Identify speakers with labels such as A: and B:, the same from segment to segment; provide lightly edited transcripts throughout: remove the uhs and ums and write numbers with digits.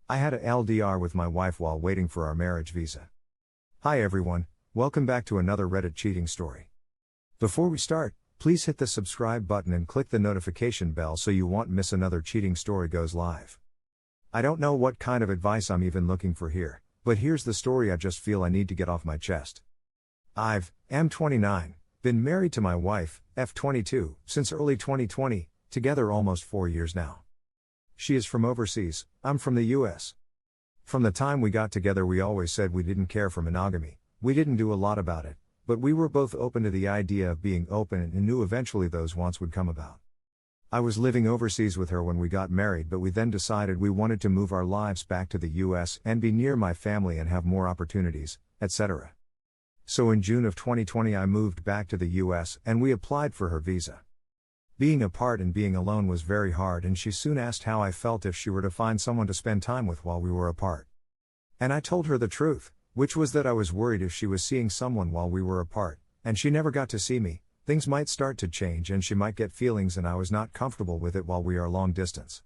A: I had a LDR with my wife while waiting for our marriage visa. Hi everyone, welcome back to another Reddit cheating story. Before we start, please hit the subscribe button and click the notification bell so you won't miss another cheating story goes live. I don't know what kind of advice I'm even looking for here, but here's the story I just feel I need to get off my chest. I'm 29, been married to my wife, 22, since early 2020, together almost 4 years now. She is from overseas, I'm from the US. From the time we got together we always said we didn't care for monogamy, we didn't do a lot about it, but we were both open to the idea of being open and knew eventually those wants would come about. I was living overseas with her when we got married, but we then decided we wanted to move our lives back to the US and be near my family and have more opportunities, etc. So in June of 2020 I moved back to the US and we applied for her visa. Being apart and being alone was very hard, and she soon asked how I felt if she were to find someone to spend time with while we were apart. And I told her the truth, which was that I was worried if she was seeing someone while we were apart, and she never got to see me, things might start to change and she might get feelings and I was not comfortable with it while we are long distance.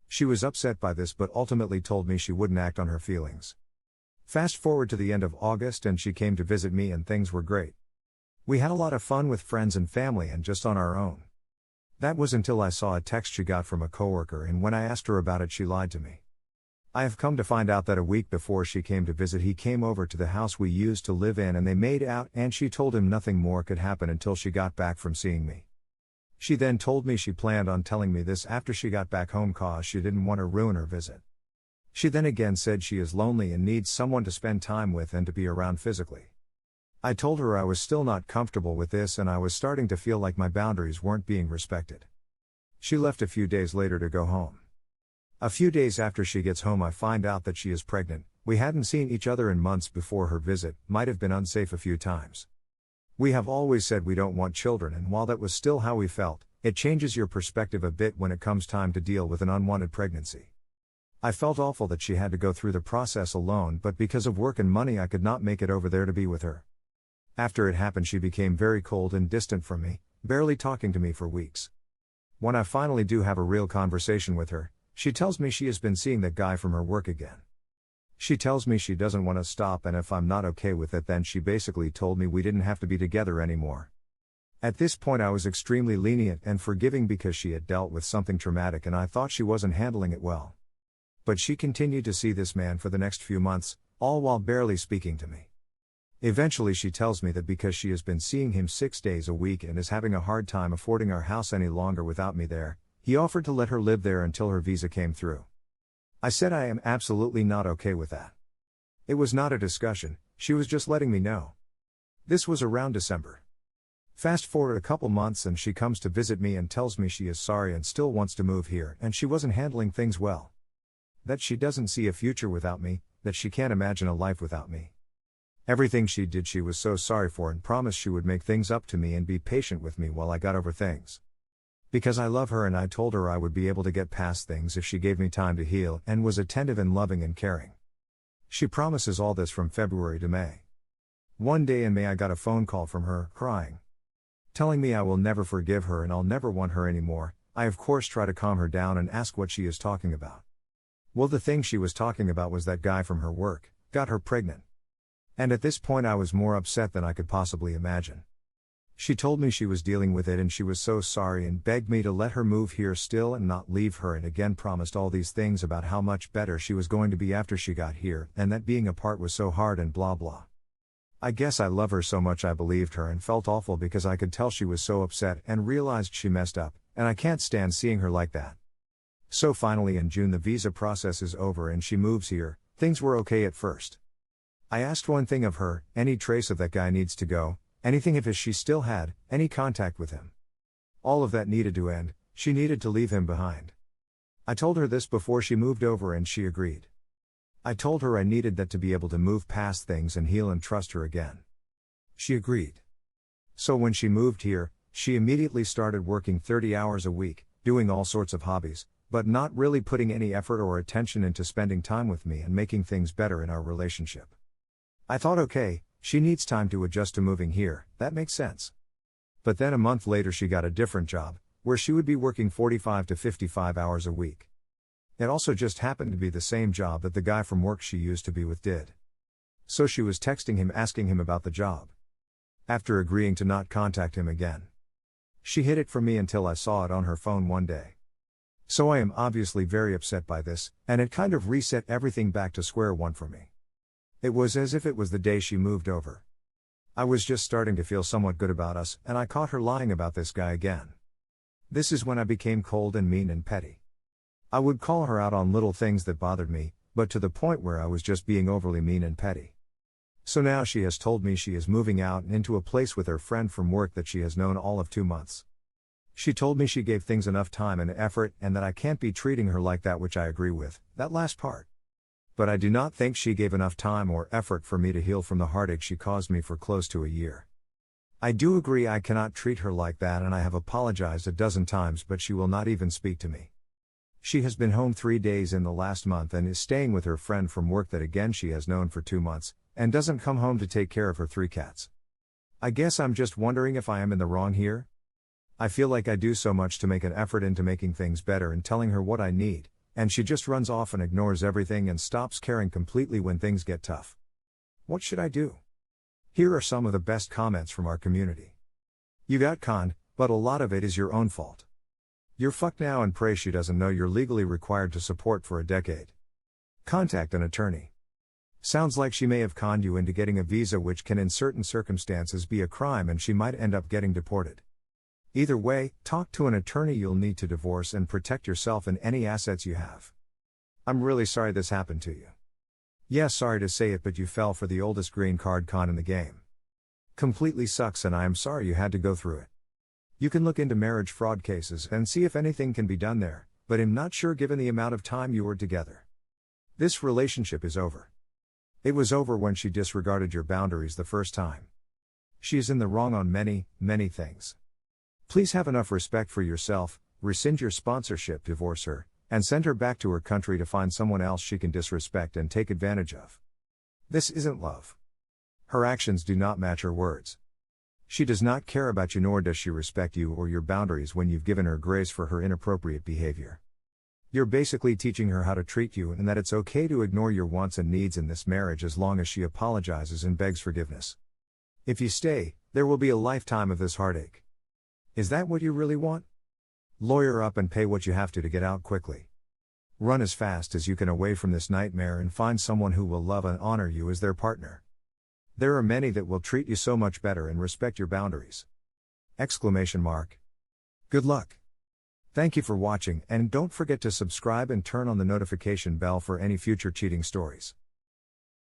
A: She was upset by this but ultimately told me she wouldn't act on her feelings. Fast forward to the end of August and she came to visit me and things were great. We had a lot of fun with friends and family and just on our own. That was until I saw a text she got from a coworker, and when I asked her about it she lied to me. I have come to find out that a week before she came to visit he came over to the house we used to live in and they made out, and she told him nothing more could happen until she got back from seeing me. She then told me she planned on telling me this after she got back home cause she didn't want to ruin her visit. She then again said she is lonely and needs someone to spend time with and to be around physically. I told her I was still not comfortable with this and I was starting to feel like my boundaries weren't being respected. She left a few days later to go home. A few days after she gets home I find out that she is pregnant. We hadn't seen each other in months before her visit, might have been unsafe a few times. We have always said we don't want children, and while that was still how we felt, it changes your perspective a bit when it comes time to deal with an unwanted pregnancy. I felt awful that she had to go through the process alone, but because of work and money I could not make it over there to be with her. After it happened she became very cold and distant from me, barely talking to me for weeks. When I finally do have a real conversation with her, she tells me she has been seeing that guy from her work again. She tells me she doesn't want to stop, and if I'm not okay with it then she basically told me we didn't have to be together anymore. At this point I was extremely lenient and forgiving because she had dealt with something traumatic and I thought she wasn't handling it well. But she continued to see this man for the next few months, all while barely speaking to me. Eventually she tells me that because she has been seeing him 6 days a week and is having a hard time affording our house any longer without me there, he offered to let her live there until her visa came through. I said I am absolutely not okay with that. It was not a discussion, she was just letting me know. This was around December. Fast forward a couple months and she comes to visit me and tells me she is sorry and still wants to move here and she wasn't handling things well. That she doesn't see a future without me, that she can't imagine a life without me. Everything she did she was so sorry for and promised she would make things up to me and be patient with me while I got over things. Because I love her and I told her I would be able to get past things if she gave me time to heal and was attentive and loving and caring. She promises all this from February to May. One day in May I got a phone call from her, crying. Telling me I will never forgive her and I'll never want her anymore. I of course try to calm her down and ask what she is talking about. Well, the thing she was talking about was that guy from her work, got her pregnant. And at this point I was more upset than I could possibly imagine. She told me she was dealing with it and she was so sorry and begged me to let her move here still and not leave her, and again promised all these things about how much better she was going to be after she got here and that being apart was so hard and blah blah. I guess I love her so much I believed her and felt awful because I could tell she was so upset and realized she messed up, and I can't stand seeing her like that. So finally in June the visa process is over and she moves here. Things were okay at first. I asked one thing of her: any trace of that guy needs to go, anything if she still had any contact with him. All of that needed to end, she needed to leave him behind. I told her this before she moved over and she agreed. I told her I needed that to be able to move past things and heal and trust her again. She agreed. So when she moved here, she immediately started working 30 hours a week, doing all sorts of hobbies, but not really putting any effort or attention into spending time with me and making things better in our relationship. I thought, okay, she needs time to adjust to moving here, that makes sense. But then a month later she got a different job, where she would be working 45 to 55 hours a week. It also just happened to be the same job that the guy from work she used to be with did. So she was texting him asking him about the job. After agreeing to not contact him again, she hid it from me until I saw it on her phone one day. So I am obviously very upset by this, and it kind of reset everything back to square one for me. It was as if it was the day she moved over. I was just starting to feel somewhat good about us, and I caught her lying about this guy again. This is when I became cold and mean and petty. I would call her out on little things that bothered me, but to the point where I was just being overly mean and petty. So now she has told me she is moving out and into a place with her friend from work that she has known all of 2 months. She told me she gave things enough time and effort and that I can't be treating her like that, which I agree with, that last part. But I do not think she gave enough time or effort for me to heal from the heartache she caused me for close to a year. I do agree I cannot treat her like that, and I have apologized a dozen times, but she will not even speak to me. She has been home 3 days in the last month and is staying with her friend from work that again she has known for 2 months, and doesn't come home to take care of her 3 cats. I guess I'm just wondering if I am in the wrong here? I feel like I do so much to make an effort into making things better and telling her what I need, and she just runs off and ignores everything and stops caring completely when things get tough. What should I do? Here are some of the best comments from our community. You got conned, but a lot of it is your own fault. You're fucked now and pray she doesn't know you're legally required to support for a decade. Contact an attorney. Sounds like she may have conned you into getting a visa, which can in certain circumstances be a crime, and she might end up getting deported. Either way, talk to an attorney. You'll need to divorce and protect yourself and any assets you have. I'm really sorry this happened to you. Yeah, sorry to say it, but you fell for the oldest green card con in the game. Completely sucks, and I am sorry you had to go through it. You can look into marriage fraud cases and see if anything can be done there, but I'm not sure given the amount of time you were together. This relationship is over. It was over when she disregarded your boundaries the first time. She is in the wrong on many, many things. Please have enough respect for yourself, rescind your sponsorship, divorce her, and send her back to her country to find someone else she can disrespect and take advantage of. This isn't love. Her actions do not match her words. She does not care about you, nor does she respect you or your boundaries when you've given her grace for her inappropriate behavior. You're basically teaching her how to treat you and that it's okay to ignore your wants and needs in this marriage as long as she apologizes and begs forgiveness. If you stay, there will be a lifetime of this heartache. Is that what you really want? Lawyer up and pay what you have to get out quickly. Run as fast as you can away from this nightmare and find someone who will love and honor you as their partner. There are many that will treat you so much better and respect your boundaries. ! Good luck. Thank you for watching, and don't forget to subscribe and turn on the notification bell for any future cheating stories.